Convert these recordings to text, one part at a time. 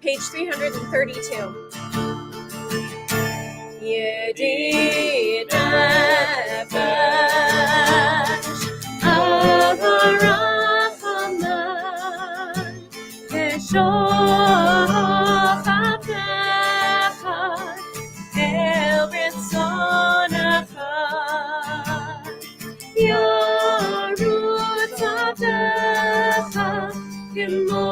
Page 332. Yedid nefesh Avraham Keshochatecha El Ritzonecha Yarut Avdecha Kimo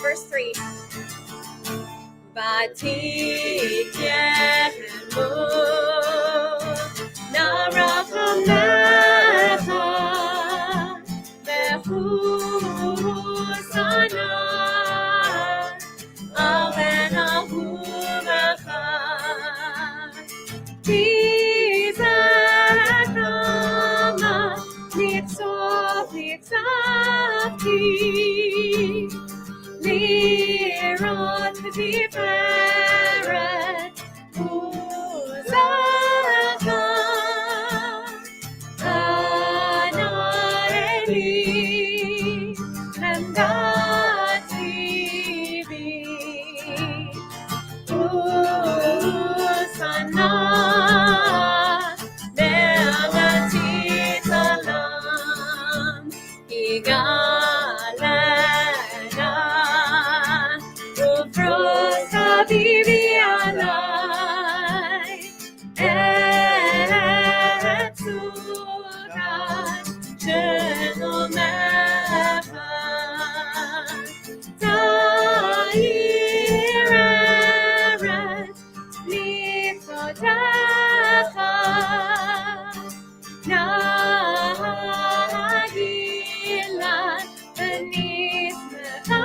Verse 3. Vatikenu narachamecha vehusana aven ahuvecha tizekama nitzov nitzavti Lirot v'tiferet uzaka Ana Eli Lemdati bi Usana Ne'amati talam Igalena Bibi alai etzurat shelomecha ta'ireret mitzodecha nagilat v'nismecha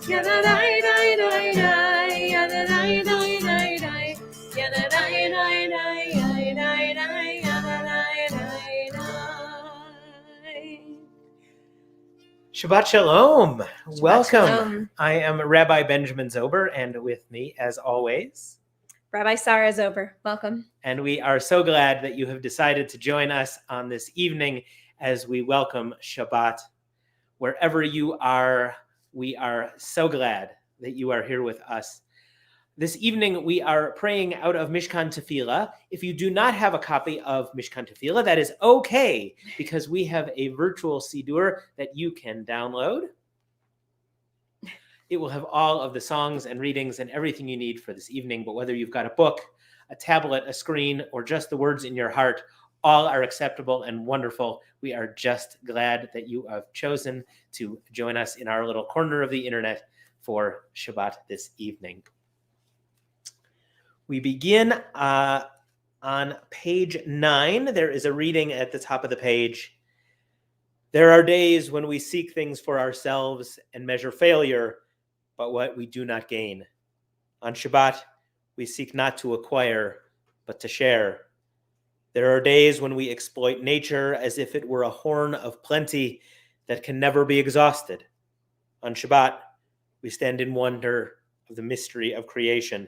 Yeah. Shabbat Shalom. Welcome. Shalom. I am Rabbi Benjamin Zober, and with me, as always, Rabbi Sarai Zober. Welcome. and we are so glad that you have decided to join us on this evening as we welcome Shabbat. Wherever you are, we are so glad that you are here with us. This evening, we are praying out of Mishkan Tefillah. If you do not have a copy of Mishkan Tefillah, that is okay, because we have a virtual Sidur that you can download. It will have all of the songs and readings and everything you need for this evening, but whether you've got a book, a tablet, a screen, or just the words in your heart, all are acceptable and wonderful. We are just glad that you have chosen to join us in our little corner of the internet for Shabbat this evening. We begin on page 9. There is a reading at the top of the page. There are days when we seek things for ourselves and measure failure, but what we do not gain. On Shabbat, we seek not to acquire, but to share. There are days when we exploit nature as if it were a horn of plenty that can never be exhausted. On Shabbat, we stand in wonder of the mystery of creation.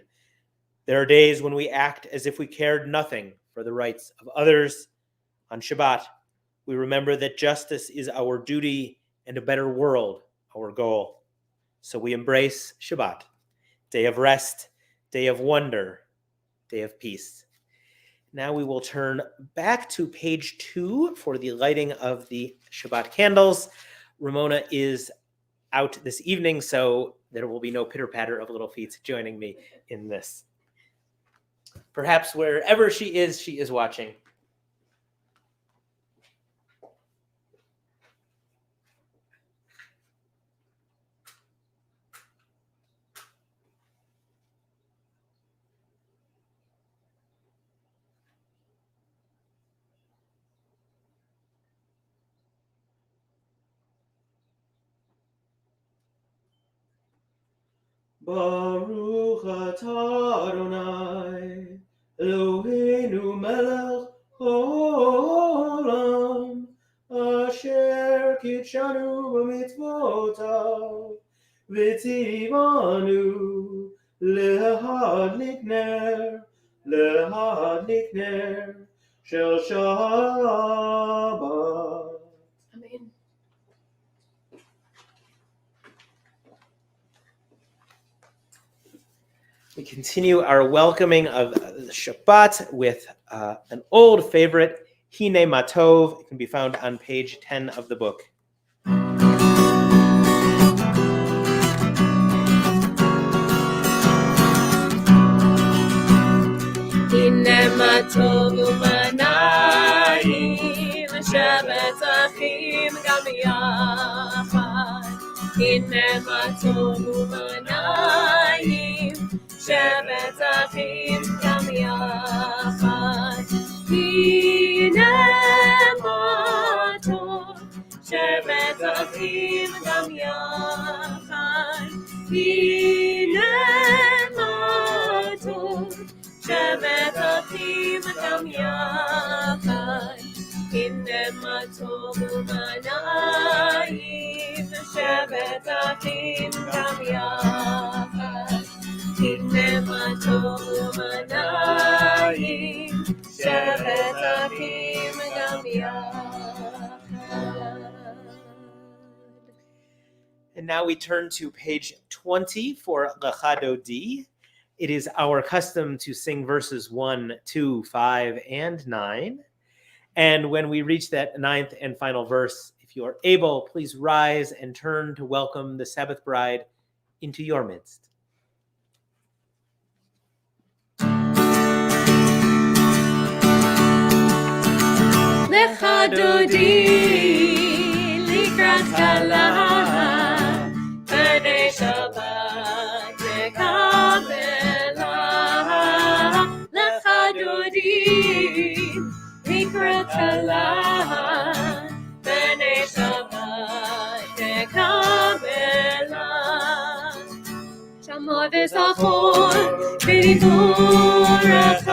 There are days when we act as if we cared nothing for the rights of others. On Shabbat, we remember that justice is our duty and a better world our goal. So we embrace Shabbat, day of rest, day of wonder, day of peace. Now we will turn back to page 2 for the lighting of the Shabbat candles. Ramona is out this evening, so there will be no pitter-patter of little feet joining me in this. Perhaps wherever she is watching. Baruch atah Adonai, Eloheinu melech haolam, asher kitshanu b'mitzvotav, v'tzivanu lehadlik ner shel Shabbat. Amen. We continue our welcoming of Shabbat with an old favorite, Hine Matov. It can be found on page 10 of the book. Hine matov u'manayim, Shabbat achim gam yachad. Hine matov u'manayim, Shabbat achim gam yachad. Hine matov, Shabbat achim gam yachad. Hine matov, Shabbat achim gam yachad. Hine matov u'manayim, Shabbat achim gam yachad. Hine matov u'manayim, Shabbat achim gam yachad. And now we turn to page 20 for Lecha Dodi. It is our custom to sing verses 1, 2, 5, and 9. And when we reach that 9th and final verse, if you are able, please rise and turn to welcome the Sabbath bride into your midst. Lecha Dodi likrat kala, b'nei Shabbat tekabela. Lecha Dodi likrat kala, b'nei Shabbat tekabela. כמו וזכור בדיבורך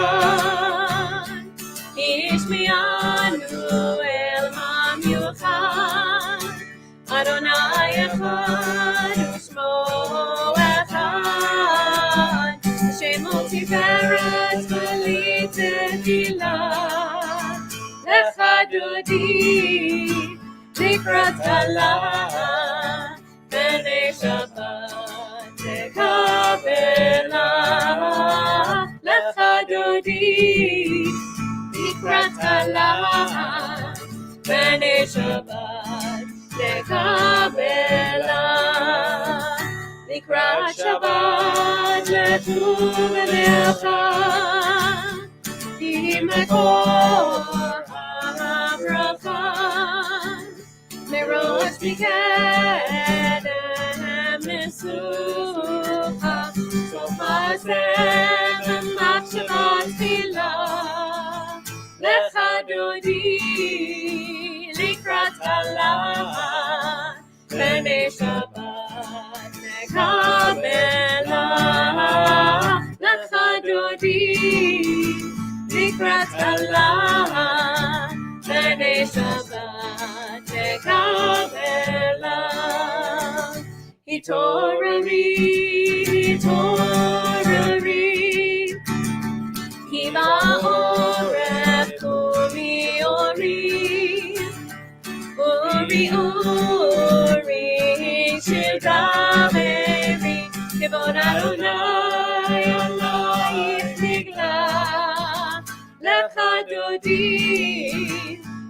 השמיענו אל המיוחד אדוני אחד ושמו אחד שמו תפארת בלי תהילה לך דודי לקראת עלה בני שבת תקבלה לך דודי לקראת עלה בני שבת תקבלה לקראת שבת לטוב ולאחד כי מקור הברכה מראש מקדם נסוכה סוף הסם ומחשבת תפילה לך דודי לקראת עלה בני שבת תקבלה לך דודי לקראת עלה בני שבת תקבלה התעוררי כי בעורף קומי אורי שדברי כבוד אדוני עלייך נגלה לך דודי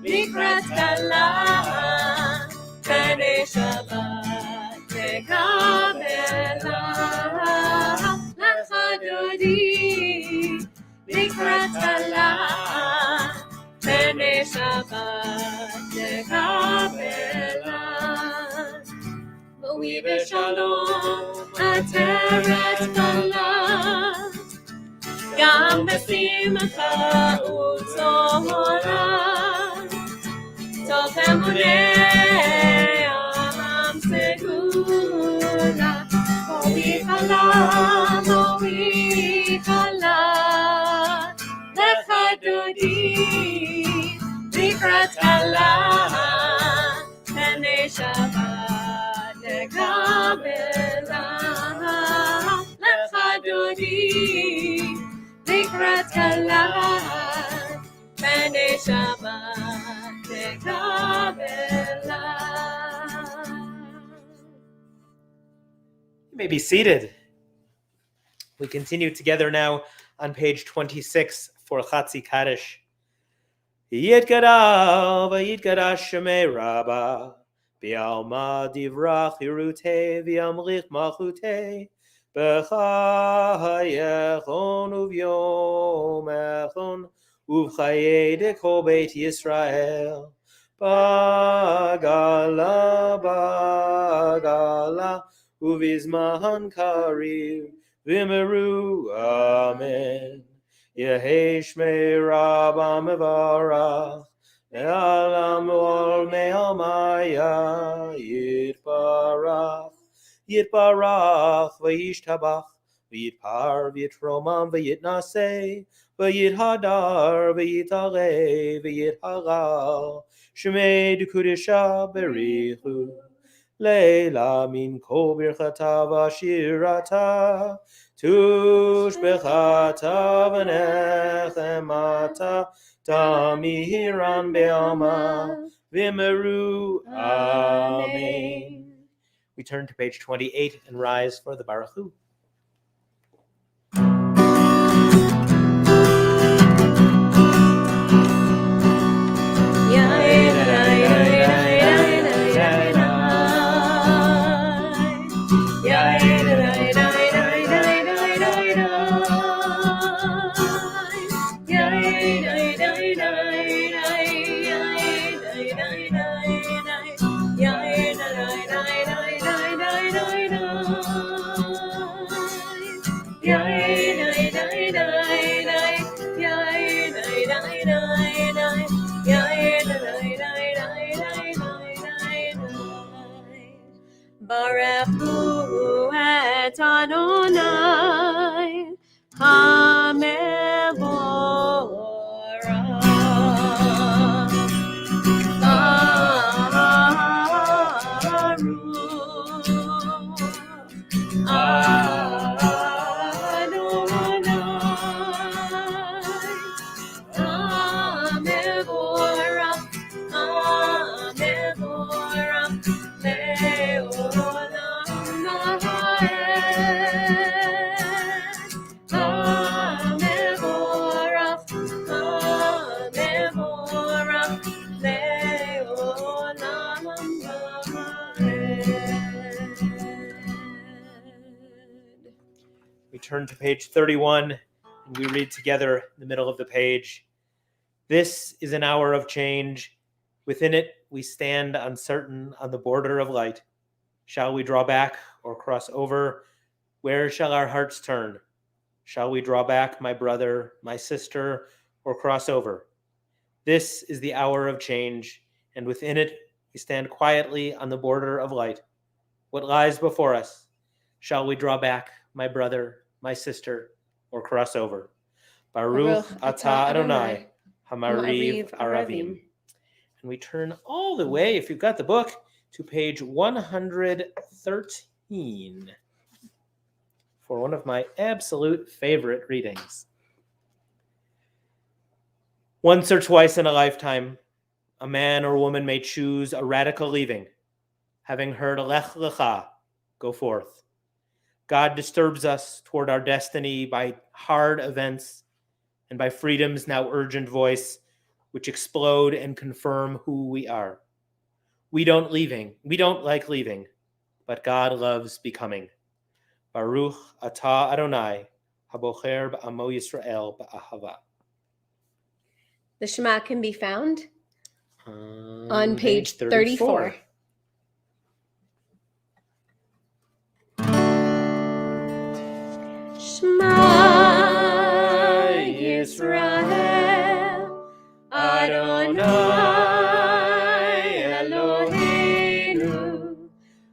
לקראת עלה בני שבת תקבלה לך דודי לקראת עלה בני שבת תקבלה בואי בשלום עטרת קלה גם בשמחה וצהלה טוב אמוני העם סגולה בואי חלה לך דודי לקראת עלה בני שבת תקבלה לך דודי לקראת עלה בני שבת תקבלה. You may be seated. We continue together now on page 26 for Chatzi Kaddish. Yitgada v'yitgada shemei Rabba B'alma divrach yirutei v'yamrich malchutei b'chayechon uvyomechon uv'chayei dekol beit Yisrael bagala uvizman kariv v'meru amen. Yehi shmei Rabba mevarach me'alam ol me'almaya yitbarach v'yishtabach v'yitpar v'yitromam v'yitnaseh v'yithadar v'yitare v'yitharal shmei d'kudisha berichu leila min kol birchata v'ashirata tush bechata v'nechemata tamihiran be'alma v'meru amen. We turn to page 28 and rise for the Baruch Hu. Adonai We turn to page 31 and we read together in the middle of the page. This is an hour of change. Within it, we stand uncertain on the border of light. Shall we draw back or cross over? Where shall our hearts turn? Shall we draw back, my brother, my sister, or cross over? This is the hour of change, and within it, we stand quietly on the border of light. What lies before us? Shall we draw back, my brother, my sister, or cross over? Baruch atah Adonai, hamariv aravim. And we turn all the way, if you've got the book, to page 113 for one of my absolute favorite readings. Once or twice in a lifetime, a man or woman may choose a radical leaving, having heard Lech Lecha, go forth. God disturbs us toward our destiny by hard events and by freedom's now urgent voice, which explode and confirm who we are. We don't like leaving, but God loves becoming. Baruch atah Adonai, habocher b'amo Yisrael b'ahava. The Shema can be found on page 34. Shema Yisrael Adonai Eloheinu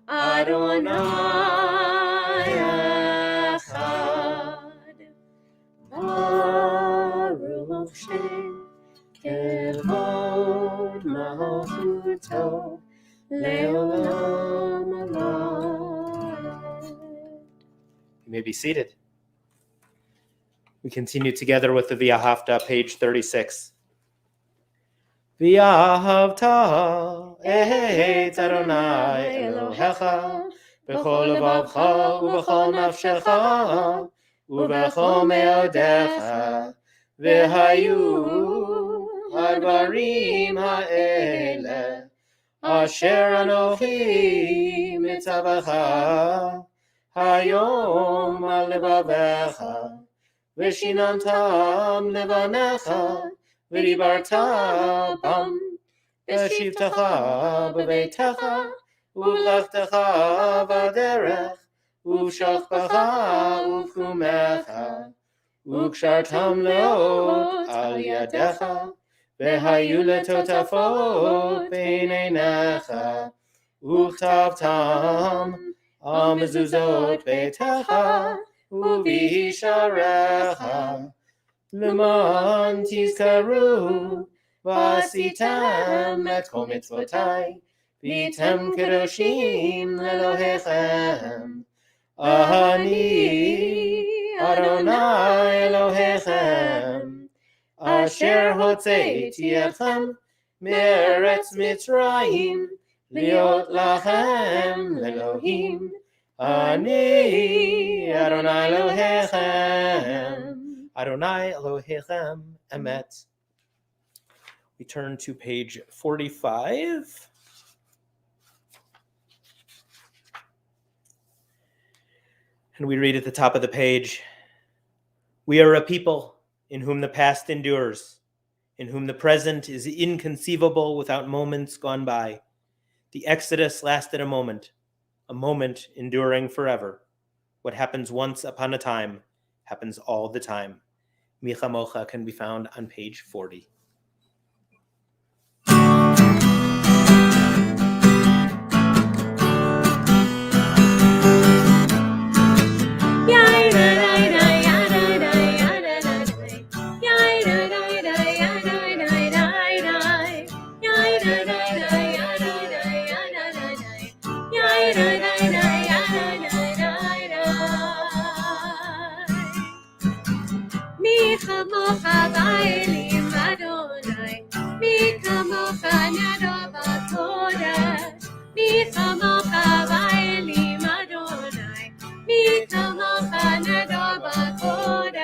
Adonai Echad Baruch Shem Kevod Malchuto Leolam Abad. You may be seated. We continue together with the Vayahi, page 36. V'ahavta et Adonai Elohecha b'chol levavcha u'b'chol nafshecha u'b'chol me'odecha v'hayu hadvarim ha'ele asher anochi mitzavacha hayom al levavecha v'shinantam levanecha v'dibarta bam v'shivtecha b'beitecha u'v'lechtecha v'derech u'v'shachpecha u'v'kumecha u'kshartam leot al yadecha v'hayu letotafot b'neinecha u'chtavtam al mezuzot beitecha u'v'hisharecha L'man tizkaru v'asitem et kol mitzvotai v'tem kedoshim lelohechem Ani Adonai Elohechem asher hotzeiti etchem me'eretz Mitzrayim liot lachem lelohim Ani Adonai Elohechem Adonai Elohechem Emet. We turn to page 45. And we read at the top of the page, we are a people in whom the past endures, in whom the present is inconceivable without moments gone by. The Exodus lasted a moment enduring forever. What happens once upon a time happens all the time. Micha Mocha can be found on page 40. כמוך באלים אדוני, מי כמוך נדע בקודש, מי כמוך באלים אדוני, מי כמוך נדע בקודש.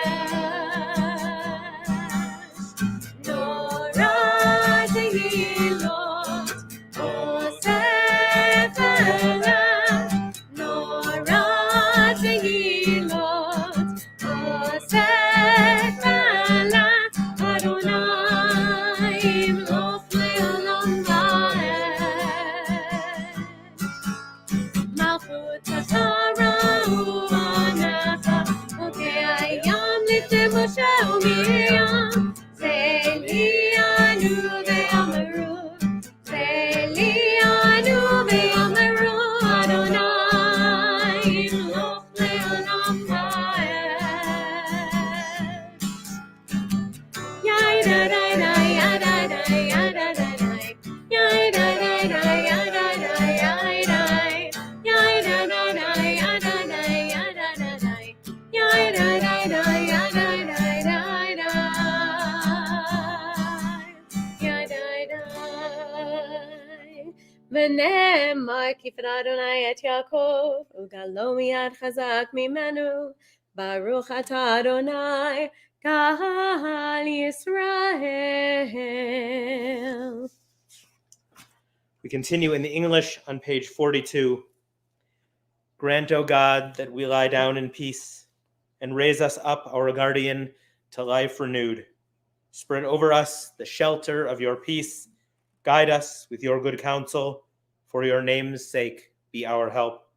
נורא תהילות אוסף אליו, נורא תהילות אוסף אליו, אדוני ימלוך לעולם ועד. מלכות התורה ובנך, חוקי הים לפני משה ומרים, צליאנו ואמרו, צליאנו ואמרו, אדוני ימלוך לעולם ועד. ידה ידה ידה ידה ידה ידה ונאמר כיפת אדוני את יעקב וגלו מיד חזק ממנו, ברוך אתה אדוני קהל ישראל. We continue in the English on page 42. Grant, O God, that we lie down in peace, and raise us up, our guardian, to life renewed. Spread over us the shelter of your peace. Guide us with your good counsel. For your name's sake, be our help.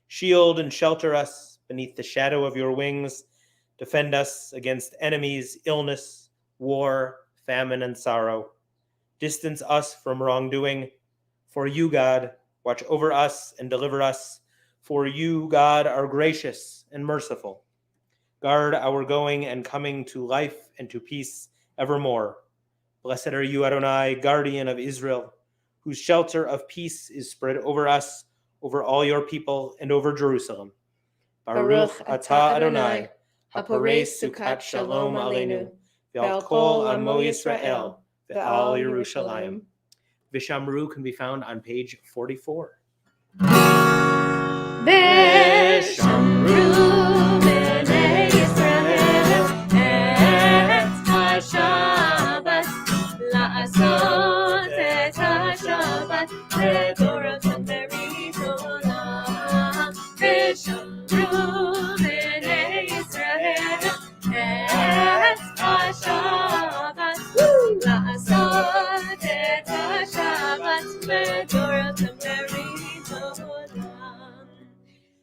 Shield and shelter us beneath the shadow of your wings. Defend us against enemies, illness, war, famine, and sorrow. Distance us from wrongdoing. For you, God, watch over us and deliver us. For you, God, are gracious and merciful. Guard our going and coming to life and to peace evermore. Blessed are you, Adonai, guardian of Israel, whose shelter of peace is spread over us, over all your people, and over Jerusalem. Baruch atah Adonai, haporei sukat shalom aleinu, ve'al kol amo Yisrael, ve'al Yerushalayim. Vishamru can be found on page 44. Vishamru b'nei Yisrael et HaShabbat, la'asot et HaShabbat le'doratam berit olam. Vishamru b'nei Yisrael et HaShabbat, la'asot et HaShabbat le'doratam berit olam.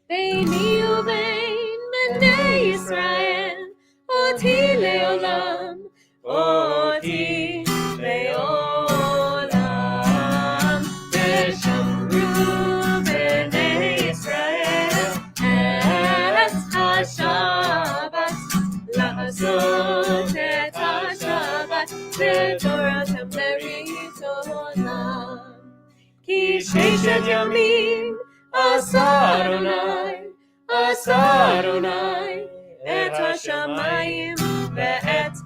Beini ubein bnei Yisrael, oti leolam, oti leolam. Vishamru bnei Yisrael et HaShabbat, la'asot et HaShabbat le'doratam berit olam. Ki sheishet yamim asa Adonai et hashamayim ve'et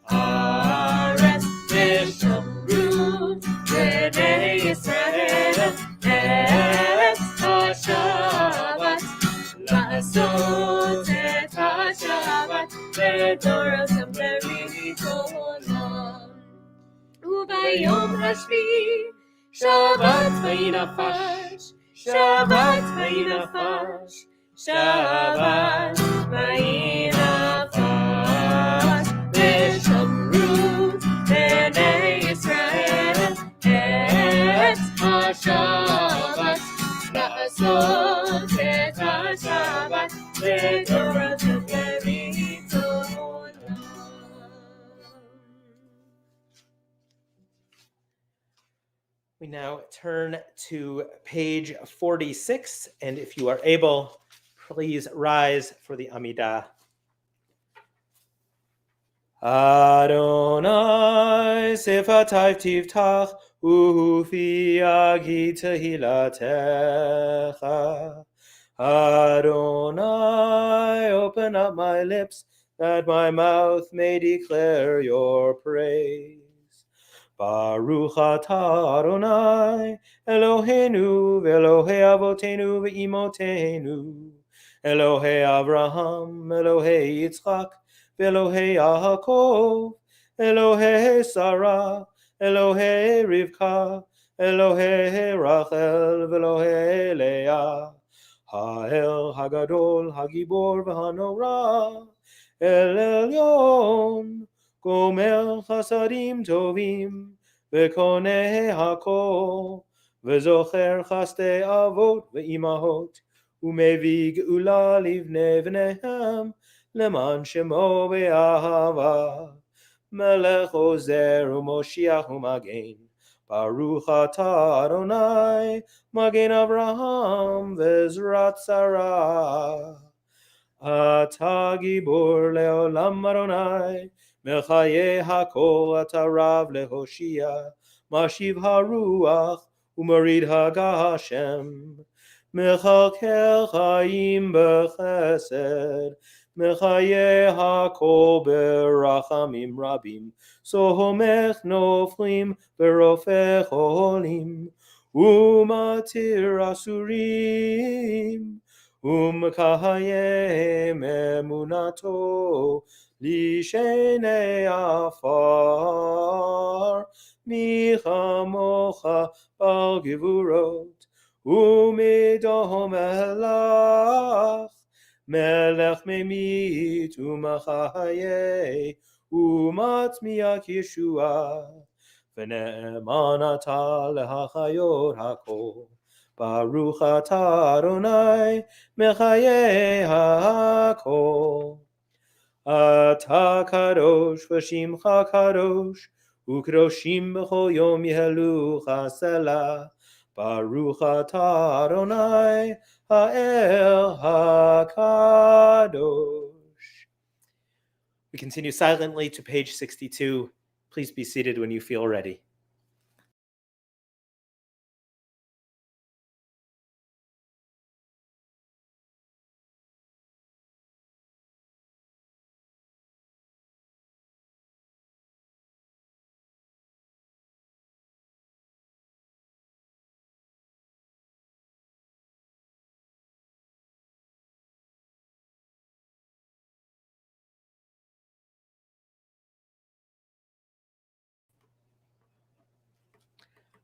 haaretz. Vishamru bnei Yisrael et HaShabbat, la'asot et HaShabbat le'doratam berit olam. Ubayom hashvi'i Shabbat vayinafash, Shabbat vayinafash, Shabbat vayinafash. Vishamru bnei Yisrael et HaShabbat, la'asot et HaShabbat le'doratam berit olam. We now turn to page 46, and if you are able, please rise for the Amidah. Adonai sifatayv tiftach ufi agi tehilatecha. Adonai, open up my lips, that my mouth may declare your praise. Baruch atah Adonai, Eloheinu ve'Elohei avotenu ve'imotenu, Elohei Avraham, Elohei Yitzchak, ve'Elohei Yaakov, Elohei Sarah, Elohei Rivka, Elohei Rachel, ve'Elohei Leah, Ha'el Hagadol, Hagibor v'Hanora, El Elyon, Gomer chasadim tovim, v'koneh hakol, v'zocher chaste avot v'imahot, u'mevi geula livnei v'nehem, leman shemo be'ahava, melech ozer u'moshiach u'magen, Baruch atah Adonai, magen Avraham v'ezrat Sarai. Atah gibor leolam Adonai, Mechaye hakol atarav lehoshia, Mashiv haruach umarid hagashem, Mechalkel chaim bechesed, Mechaye hakol berachamim rabim, Sohomech noflim berofech olim, Umatir asurim, Umkahayem emunato, Lishene afar, Michamocha bal gevurot, Umidom elach, Melech memit umachaye, Umatmiak Yeshua, V'ne'eman ata lehachayot hakol, Baruch atah Adonai, Mechaye hakol. Atah kadosh v'shimcha kadosh, u'kadoshim b'chol yom yehelucha selah. Baruch atah Adonai, ha'el hakadosh. We continue silently to page 62. Please be seated when you feel ready.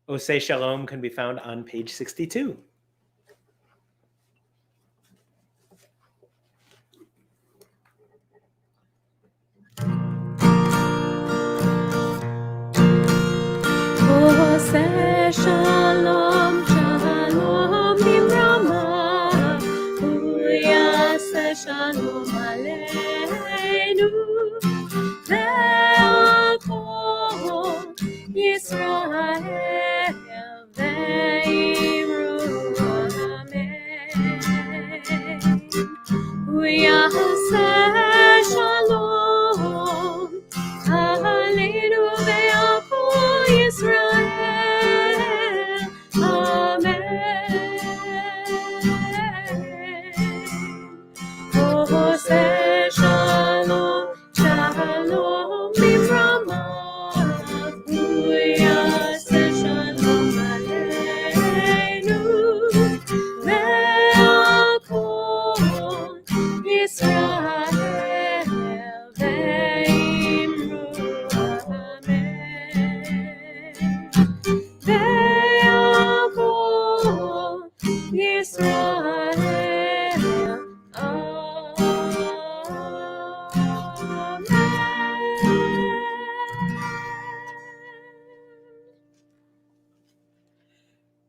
Osei Shalom can be found on page 62. Osei Shalom, Shalom Nimrama, Uyaseh Shalom Aleinu, Ve'al Kol Yisrael, Ve'imru Amen. Uyaseh Shalom Aleinu ve'al Kol Yisrael. Amen. Osei Shalom, Shalom Nimrama, Uyaseh Shalom Aleinu, Ve'al Kol Yisrael, Ve'imru Amen. Ve'al Kol Yisrael,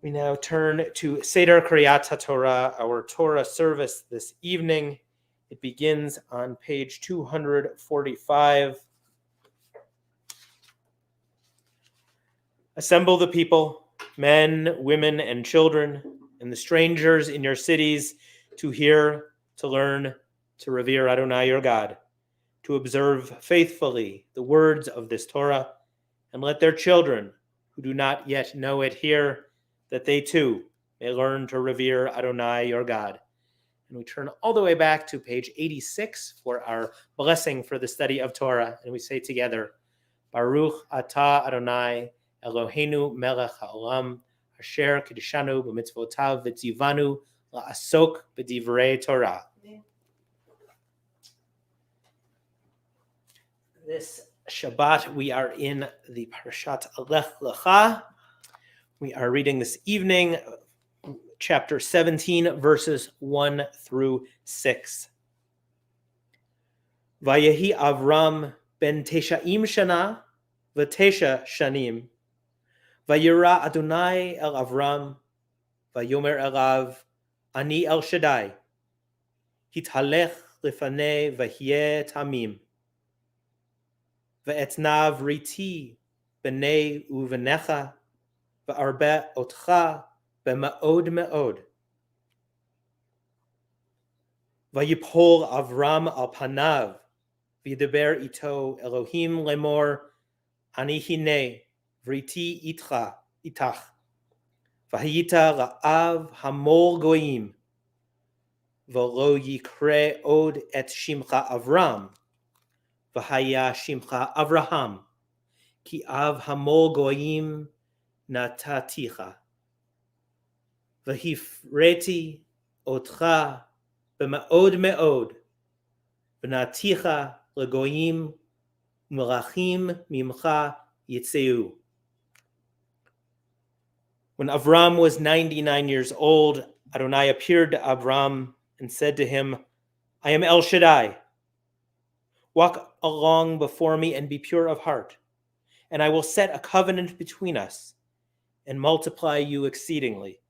We now turn to Seder Kriyat HaTorah, our Torah service this evening. It begins on page 245. Assemble the people, men, women, and children, and the strangers in your cities to hear, to learn, to revere Adonai your God, to observe faithfully the words of this Torah, and let their children who do not yet know it hear, that they too may learn to revere Adonai your God, And we turn all the way back to page 86 for our blessing for the study of Torah. And we say together, Baruch atah Adonai Eloheinu melech haolam asher kiddushanu b'mitzvotav v'tzivanu la'asok b'divrei Torah. This Shabbat, we are in the Parashat Lech Lecha. We are reading this evening chapter 17, verses 1 through 6. Vayahi Avram ben Tesha'im shana v'tesha shanim. Vayira Adonai el Avram, vayomer elav, Ani el Shaddai. Hithalech lefanei v'hyeh tamim. Ve'etnav riti b'nei uvenecha, ve'arbe otcha b'ma'od me'od. Vayipol Avram al panav, v'yidaber ito Elohim lemor, Ani hinei vriti itach. V'hayita la'av hamol goyim, v'lo yikre od et shimcha Avram, v'haya shimcha Avraham, ki av hamol goyim nataticha. V'hifreti otcha b'ma'od me'od, v'naticha legoyim melachim mimcha yitzeu. When Avram was 99 years old, Adonai appeared to Avram and said to him, I am El Shaddai. Walk along before me and be pure of heart, and I will set a covenant between us and multiply you exceedingly.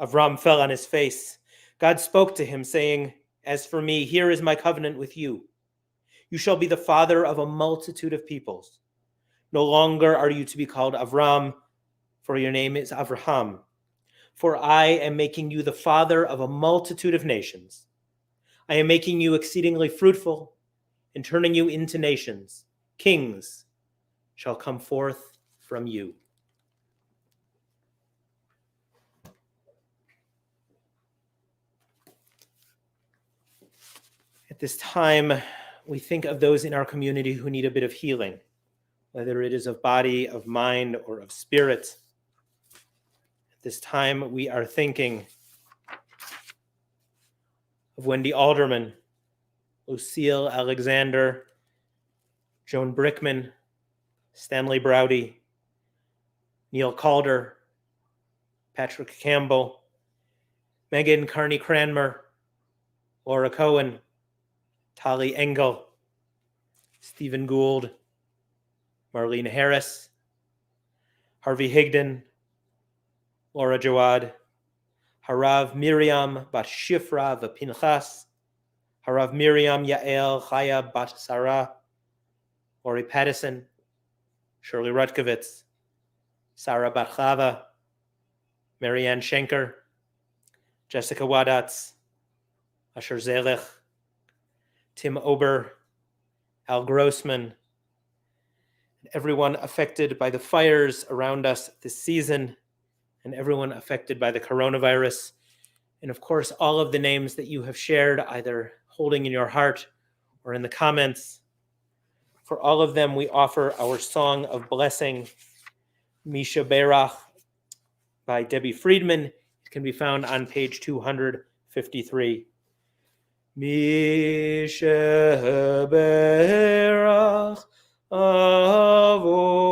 Avram fell on his face. God spoke to him, saying, As for me, here is my covenant with you. You shall be the father of a multitude of peoples. No longer are you to be called Avram, for your name is Avraham. For I am making you the father of a multitude of nations. I am making you exceedingly fruitful and turning you into nations. Kings shall come forth from you. At this time, we think of those in our community who need a bit of healing, whether it is of body, of mind, or of spirit. At this time, we are thinking of Wendy Alderman, Lucille Alexander, Joan Brickman, Stanley Browdy, Neil Calder, Patrick Campbell, Megan Carney Cranmer, Laura Cohen, Tali Engel, Stephen Gould, Marlene Harris, Harvey Higdon, Laura Jawad, Harav Miriam bat Shifra v'Pinchas, Harav Miriam Yael Chaya bat Sarah, Lori Pattison, Shirley Rutkovitz, Sarah bat Chava, Marianne Schenker, Jessica Wadatz, Asher Zelech, Tim Ober, Al Grossman, and everyone affected by the fires around us this season, and everyone affected by the coronavirus, and of course, all of the names that you have shared, either holding in your heart or in the comments. For all of them, we offer our song of blessing, Misha Berach, by Debbie Friedman. It can be found on page 253. Misha Berach Avotenu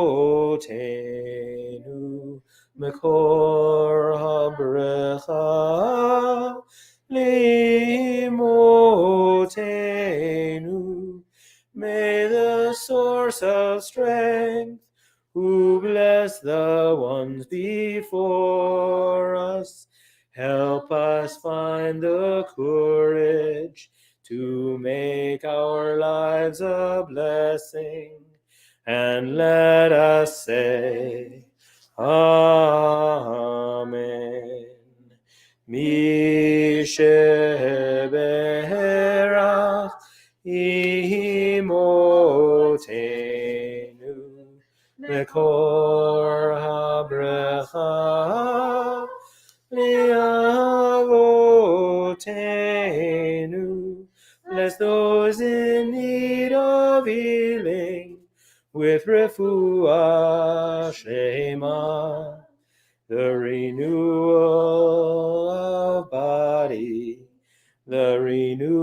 Mekor HaBrecha Limotenu. May the source of strength, who bless the ones before us, help us find the courage to make our lives a blessing, and let us say, Amen. Misheberach imotenu mekor habrecha liavotenu B'Shalomotenu. Bless those in need of healing with refuah shlema, the renewal of body, the renewal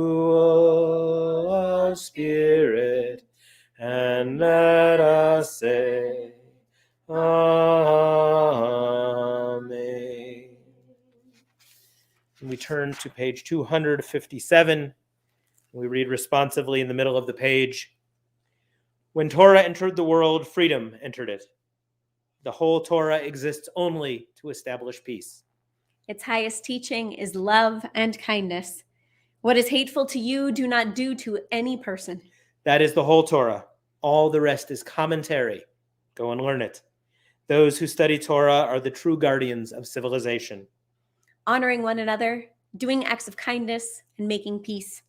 of spirit, and let us say, Amen. And we turn to page 257. We read responsively in the middle of the page. When Torah entered the world, freedom entered it. The whole Torah exists only to establish peace. Its highest teaching is love and kindness. What is hateful to you, do not do to any person. That is the whole Torah. All the rest is commentary. Go and learn it. Those who study Torah are the true guardians of civilization. Honoring one another, doing acts of kindness, and making peace.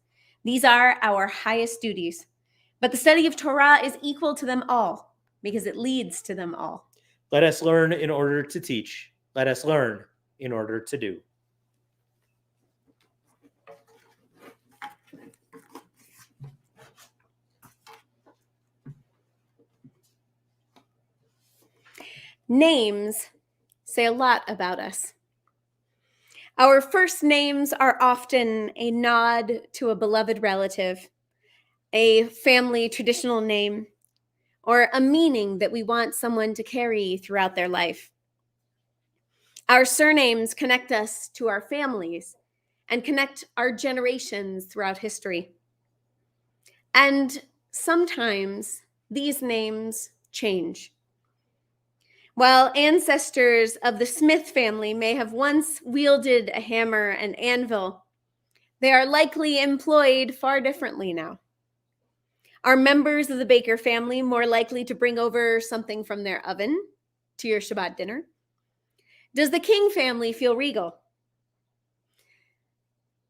These are our highest duties. But the study of Torah is equal to them all, because it leads to them all. Let us learn in order to teach. Let us learn in order to do. Names say a lot about us. Our first names are often a nod to a beloved relative, a family traditional name, or a meaning that we want someone to carry throughout their life. Our surnames connect us to our families and connect our generations throughout history. And sometimes these names change. While ancestors of the Smith family may have once wielded a hammer and anvil, they are likely employed far differently now. Are members of the Baker family more likely to bring over something from their oven to your Shabbat dinner? Does the King family feel regal?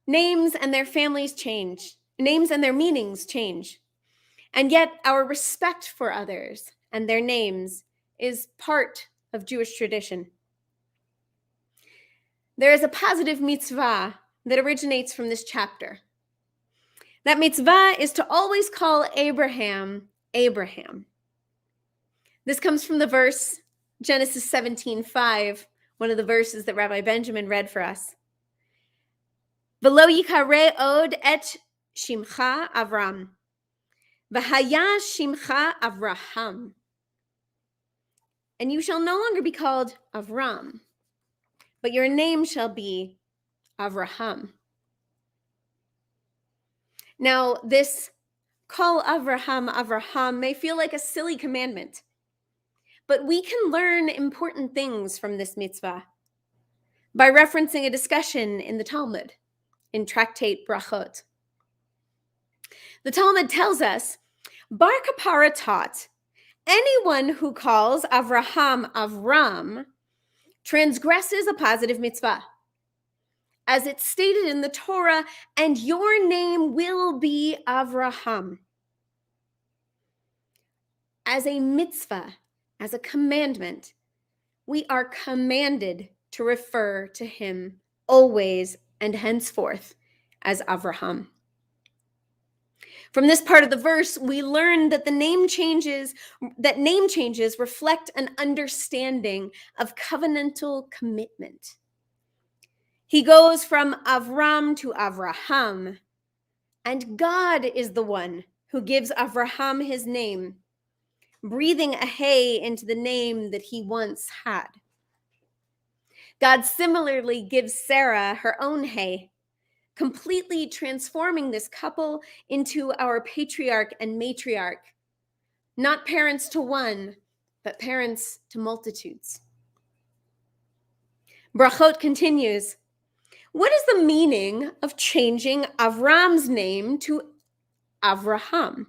Names and their families change. Names and their meanings change. And yet our respect for others and their names is part of Jewish tradition. There is a positive mitzvah that originates from this chapter. That mitzvah is to always call Abraham, Abraham. This comes from the verse, Genesis 17:5, one of the verses that Rabbi Benjamin read for us. V'lo yikare od et shimcha Avram, v'haya shimcha Avraham. And you shall no longer be called Avram, but your name shall be Avraham. Now, this call Avraham, Avraham may feel like a silly commandment, but we can learn important things from this mitzvah by referencing a discussion in the Talmud, in Tractate Brachot. The Talmud tells us, Bar Kapara taught, anyone who calls Avraham Avram transgresses a positive mitzvah. As it's stated in the Torah, and your name will be Avraham. As a mitzvah, as a commandment, we are commanded to refer to him always and henceforth as Avraham. From this part of the verse, we learn that name changes reflect an understanding of covenantal commitment. He goes from Avram to Avraham, and God is the one who gives Avraham his name, breathing a hay into the name that he once had. God similarly gives Sarah her own hay, completely transforming this couple into our patriarch and matriarch, not parents to one, but parents to multitudes. Brachot continues, what is the meaning of changing Avram's name to Avraham?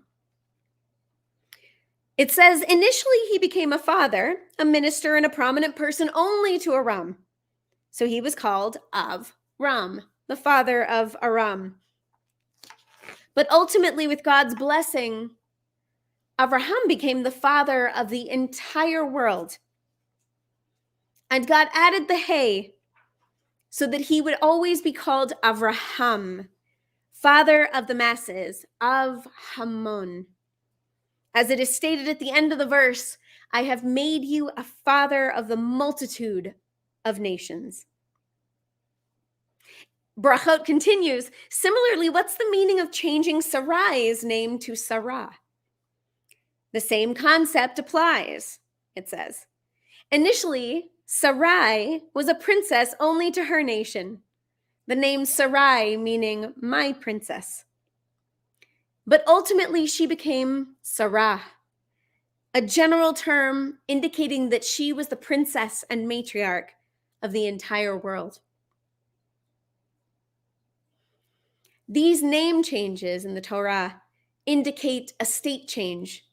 It says, initially he became a father, a minister, and a prominent person only to Aram. So he was called Avram, the father of Aram. But ultimately, with God's blessing, Avraham became the father of the entire world. And God added the hay so that he would always be called Avraham, father of the masses, of Hamon. As it is stated at the end of the verse, I have made you a father of the multitude of nations. Brachot continues, similarly, what's the meaning of changing Sarai's name to Sarah? The same concept applies, it says. Initially, Sarai was a princess only to her nation, the name Sarai meaning my princess. But ultimately, she became Sarah, a general term indicating that she was the princess and matriarch of the entire world. These name changes in the Torah indicate a state change,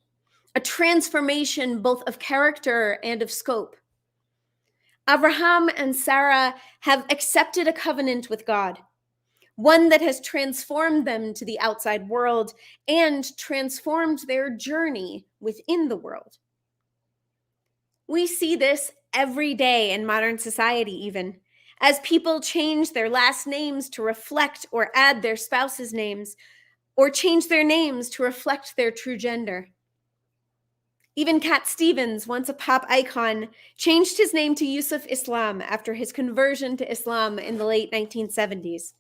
a transformation both of character and of scope. Avraham and Sarah have accepted a covenant with God, one that has transformed them to the outside world and transformed their journey within the world. We see this every day in modern society, even as people change their last names to reflect or add their spouse's names, or change their names to reflect their true gender. Even Cat Stevens, once a pop icon, changed his name to Yusuf Islam after his conversion to Islam in the late 1970s.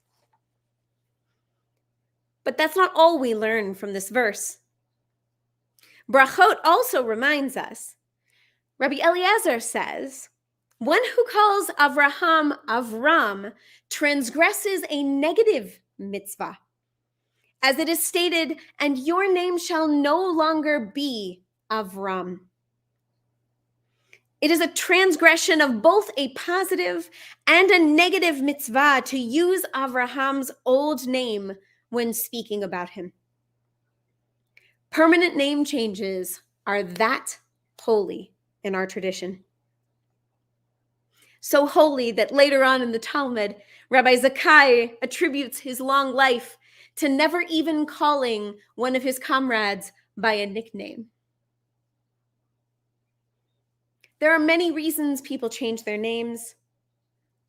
But that's not all we learn from this verse. Brachot also reminds us, Rabbi Eliezer says, one who calls Avraham Avram transgresses a negative mitzvah. As it is stated, and your name shall no longer be Avram. It is a transgression of both a positive and a negative mitzvah to use Avraham's old name when speaking about him. Permanent name changes are that holy in our tradition. So holy that later on in the Talmud, Rabbi Zakkai attributes his long life to never even calling one of his comrades by a nickname. There are many reasons people change their names,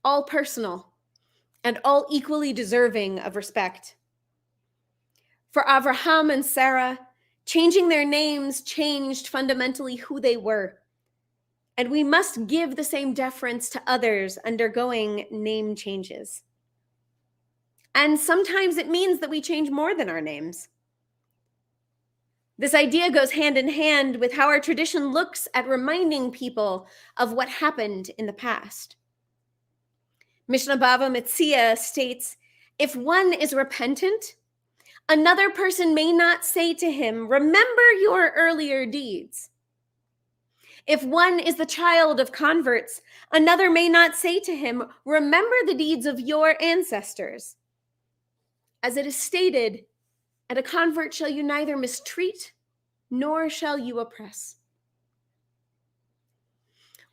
all personal and all equally deserving of respect. For Avraham and Sarah, changing their names changed fundamentally who they were. And we must give the same deference to others undergoing name changes. And sometimes it means that we change more than our names. This idea goes hand in hand with how our tradition looks at reminding people of what happened in the past. Mishnah Bava Metzia states, if one is repentant, another person may not say to him, remember your earlier deeds. If one is the child of converts, another may not say to him, remember the deeds of your ancestors. As it is stated, and a convert shall you neither mistreat, nor shall you oppress.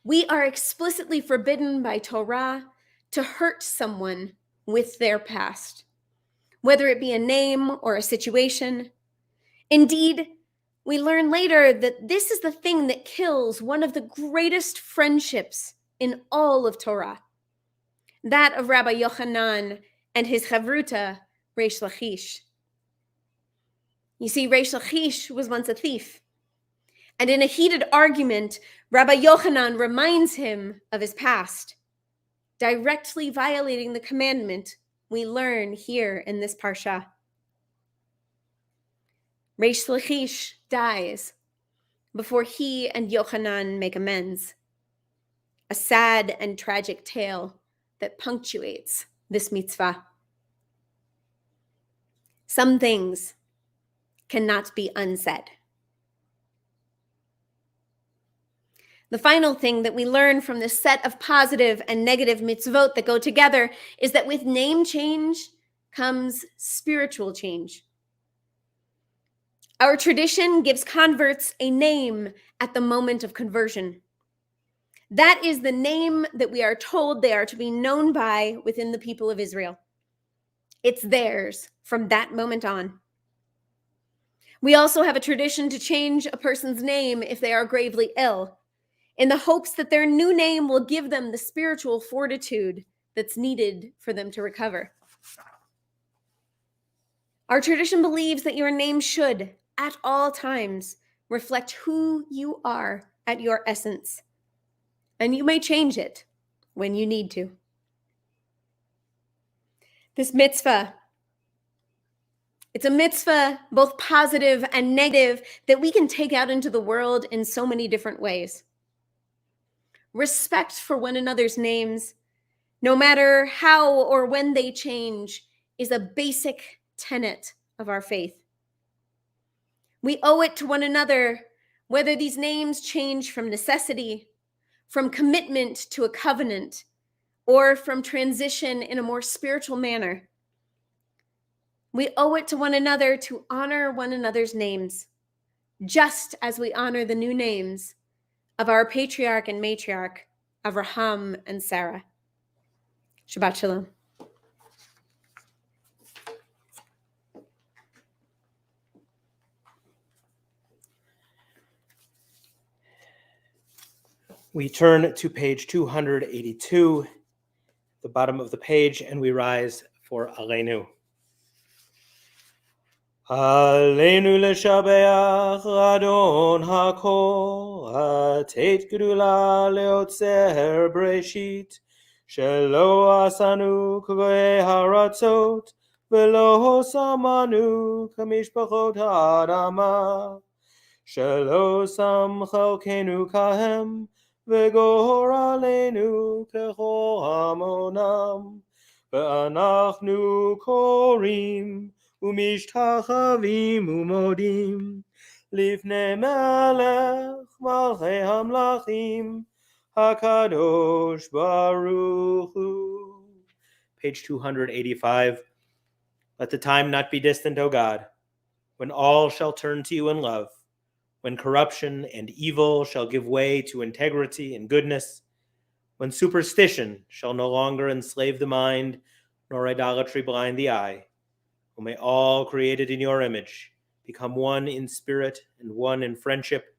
We are explicitly forbidden by Torah to hurt someone with their past, whether it be a name or a situation. Indeed, we learn later that this is the thing that kills one of the greatest friendships in all of Torah, that of Rabbi Yochanan and his chavruta, Reish Lachish. You see, Reish Lachish was once a thief, and in a heated argument, Rabbi Yochanan reminds him of his past, directly violating the commandment we learn here in this parsha. Reish Lachish dies before he and Yochanan make amends, a sad and tragic tale that punctuates this mitzvah. Some things cannot be unsaid. The final thing that we learn from this set of positive and negative mitzvot that go together is that with name change comes spiritual change. Our tradition gives converts a name at the moment of conversion. That is the name that we are told they are to be known by within the people of Israel. It's theirs from that moment on. We also have a tradition to change a person's name if they are gravely ill, in the hopes that their new name will give them the spiritual fortitude that's needed for them to recover. Our tradition believes that your name should, at all times, reflect who you are at your essence, and you may change it when you need to. This mitzvah, it's a mitzvah, both positive and negative, that we can take out into the world in so many different ways. Respect for one another's names, no matter how or when they change, is a basic tenet of our faith. We owe it to one another, whether these names change from necessity, from commitment to a covenant, or from transition in a more spiritual manner. We owe it to one another to honor one another's names, just as we honor the new names of our patriarch and matriarch, Avraham and Sarai. Shabbat Shalom. We turn to page 282, the bottom of the page, and we rise for Aleinu. Aleinu leshabeach Adon hakol, atet gedula leotzer breshit, shelo asanu k'goyei haratzot, velo samanu k'mishpachot ha'adama, shelo sam chalkenu kahem, v'gor aleinu kechol hamonam, ve'anachnu korim, ומשתחווים ומודים לפני מלך מלכי המלכים הקדוש ברוך הוא. Page 285. Let the time not be distant, O God, when all shall turn to you in love, when corruption and evil shall give way to integrity and goodness, when superstition shall no longer enslave the mind, nor idolatry blind the eye. May all created in your image become one in spirit and one in friendship,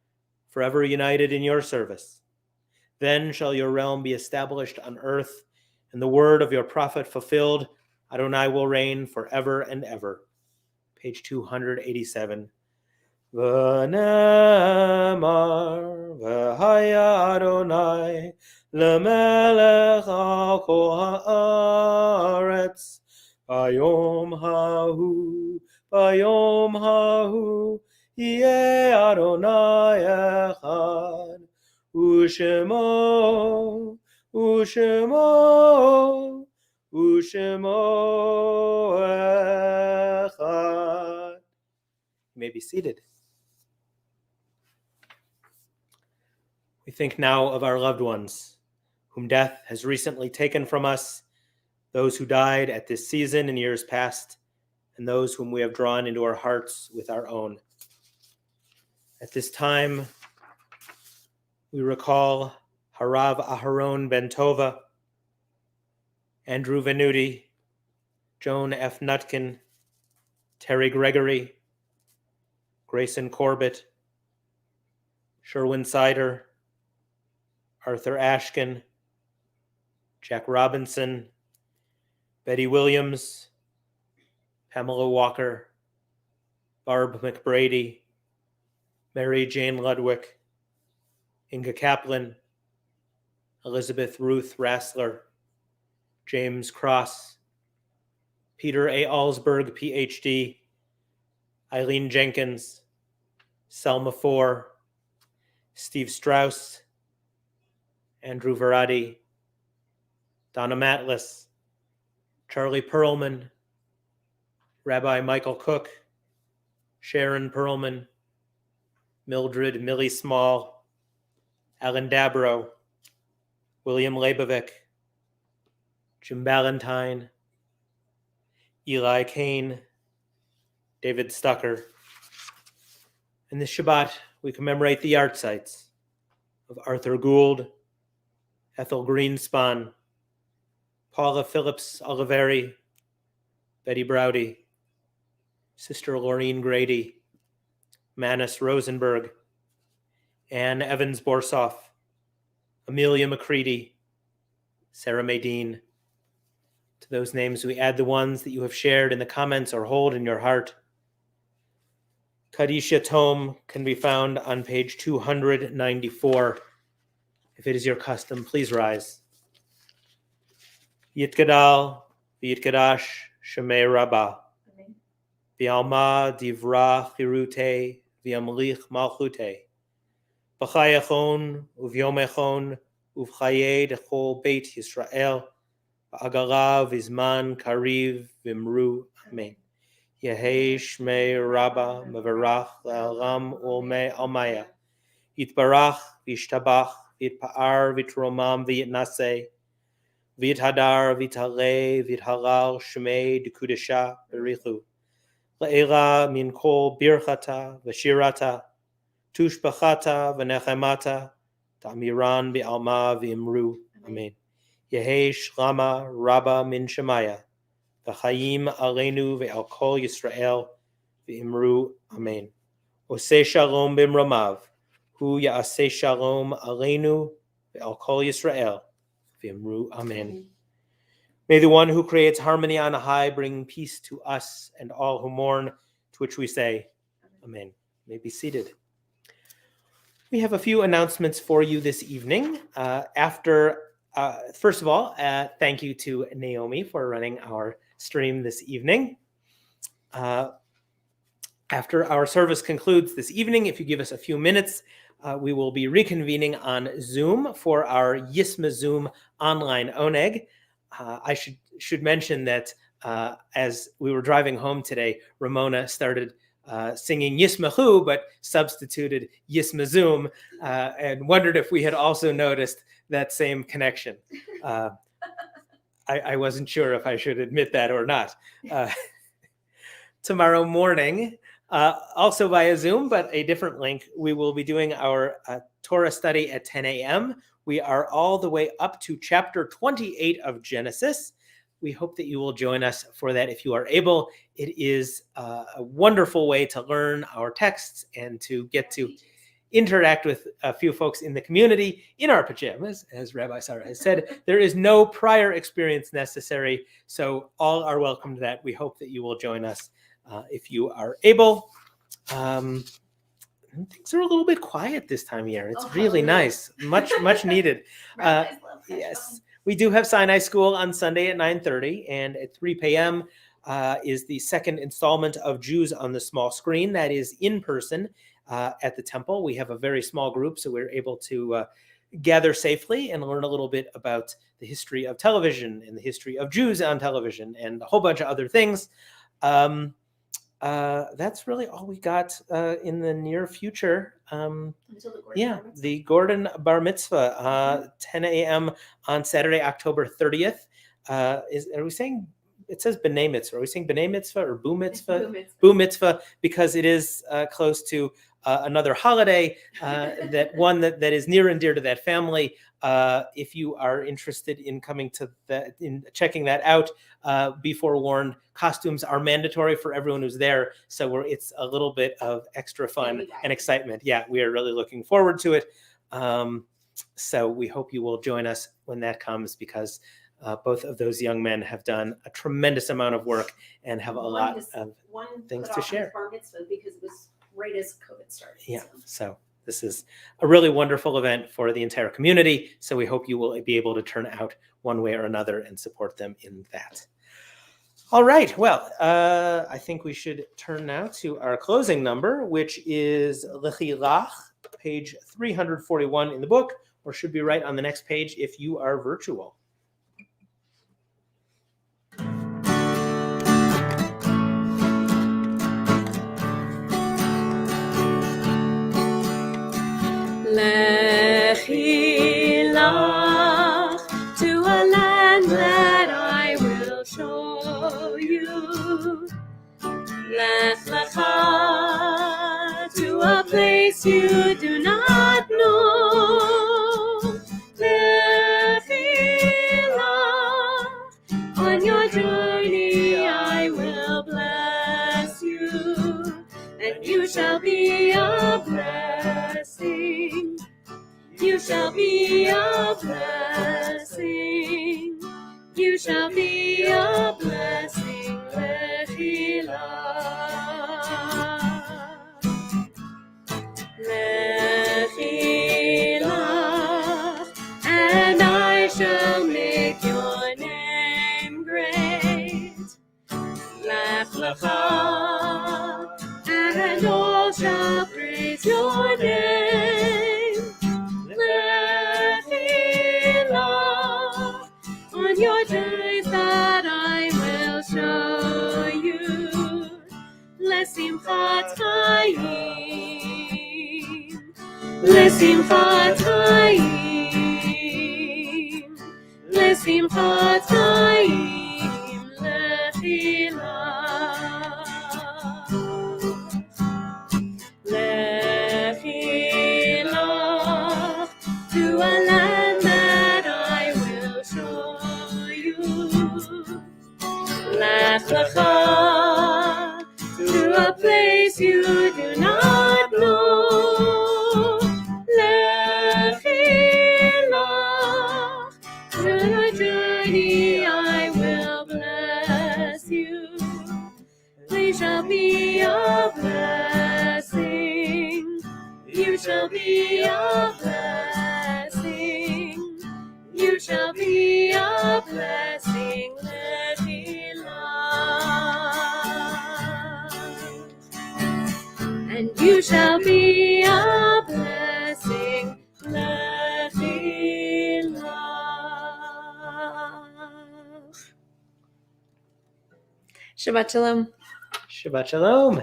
forever united in your service. Then shall your realm be established on earth, and the word of your prophet fulfilled. Adonai will reign forever and ever. Page 287. V'nemar v'haya Adonai lemelech al kol haaretz. Bayom hahu, yeh Adonai echad, u'shemo echad. You may be seated. We think now of our loved ones, whom death has recently taken from us, those who died at this season in years past, and those whom we have drawn into our hearts with our own. At this time, we recall Harav Aharon Ben Tova, Andrew Venuti, Joan F. Nutkin, Terry Gregory, Grayson Corbett, Sherwin Sider, Arthur Ashkin, Jack Robinson, Betty Williams, Pamela Walker, Barb McBrady, Mary Jane Ludwig, Inga Kaplan, Elizabeth Ruth Rassler, James Cross, Peter A. Alsberg, Ph.D., Eileen Jenkins, Selma Four, Steve Strauss, Andrew Verratti, Donna Matlis, Charlie Perlman, Rabbi Michael Cook, Sharon Perlman, Mildred Millie Small, Alan Dabrow, William Leibovic, Jim Ballantyne, Eli Kane, David Stucker. In this Shabbat, we commemorate the yard sites of Arthur Gould, Ethel Greenspan, Paula Phillips Oliveri, Betty Browdy, Sister Laureen Grady, Manus Rosenberg, Anne Evans-Borsoff, Amelia McCready, Sarah Maydeen, To those names, we add the ones that you have shared in the comments or hold in your heart. Kaddish Yatom can be found on page 294. If it is your custom, please rise. Yitgadal, V'yitgadash, Shemei Rabbah. V'alma divra chirute, v'yamlich malchute. B'chayachon, uvyomechon, uvchaye dechol beit Yisrael, b'agara v'zman kariv v'imru. Amen. Yehi Shmei Rabbah mevarach le'alam ulmei almaya. Yitbarach v'yishtabach v'yitpa'ar v'yitromam v'yitnaseh. V'yithadar v'yithaleh v'yithalal Shmei dekudesha b'richu. Le'ela min kol birchata v'shirata. Tushbachata v'nechemata. Ta'miran b'alma v'imru. Amen. Yehi Shlama Rabbah min Shemaya. V'chaim aleinu ve'al kol Yisrael v'imru. Amen. Oseh shalom b'mramav. Hu ya'aseh shalom aleinu ve'al kol Yisrael v'imru. Amen. May the one who creates harmony on high bring peace to us and all who mourn, to which we say, Amen. You may be seated. We have a few announcements for you this evening. First of all, thank you to Naomi for running our stream this evening. After our service concludes this evening, if you give us a few minutes, we will be reconvening on Zoom for our Yism'Zoom online Oneg. I should mention that as we were driving home today, Ramona started singing Yism'Hu, but substituted Yism'Zoom, and wondered if we had also noticed that same connection. I wasn't sure if I should admit that or not. Tomorrow morning, also via Zoom, but a different link, we will be doing our Torah study at 10 a.m. We are all the way up to chapter 28 of Genesis. We hope that you will join us for that if you are able. It is a wonderful way to learn our texts and to get to interact with a few folks in the community in our pajamas, as Rabbi Sarai has said. There is no prior experience necessary, so all are welcome to that. We hope that you will join us if you are able. Things are a little bit quiet this time of year. It's really nice, much needed. Yes, we do have Sinai School on Sunday at 9:30, and at 3 p.m. Is the second installment of Jews on the Small Screen. That is in person at the temple. We have a very small group, so we're able to gather safely and learn a little bit about the history of television and the history of Jews on television and a whole bunch of other things. That's really all we got in the near future. The Gordon Bar Mitzvah, 10 a.m. on Saturday, October 30th. Are we saying, it says B'nai Mitzvah. Are we saying B'nai Mitzvah or Bu Mitzvah? Bu Mitzvah, because it is close to another holiday, that is near and dear to that family. If you are interested in coming to that, in checking that out, be forewarned, costumes are mandatory for everyone who's there. So it's a little bit of extra fun and excitement. Yeah, we are really looking forward to it. So we hope you will join us when that comes, because both of those young men have done a tremendous amount of work and have a lot of things to share. Bar mitzvah because it was right as COVID started. Yeah, so this is a really wonderful event for the entire community. So we hope you will be able to turn out one way or another and support them in that. All right, well, I think we should turn now to our closing number, which is Lechilach, page 341 in the book, or should be right on the next page if you are virtual. Lechilach, to a land that I will show you. Lech lecha, to a place you do not know. Lechilach, on your journey I will bless you, and you shall be a blessing. You shall be a blessing. You shall be a Lechilach, and I shall make your name great. Lech lecha, and all shall praise your name. Lechilach, on your days that I will show you. Lesimchat hayim, lesimchat hayim, lesimchat hayim, lechilach, lechilach, to a land that I will show you. Lech lecha, to a place you do not know. Lechilach, to a journey I will bless you. We shall be a blessing. You shall be a blessing. You shall be a blessing. And you shall be a blessing, lechilach. Shabbat shalom. Shabbat shalom.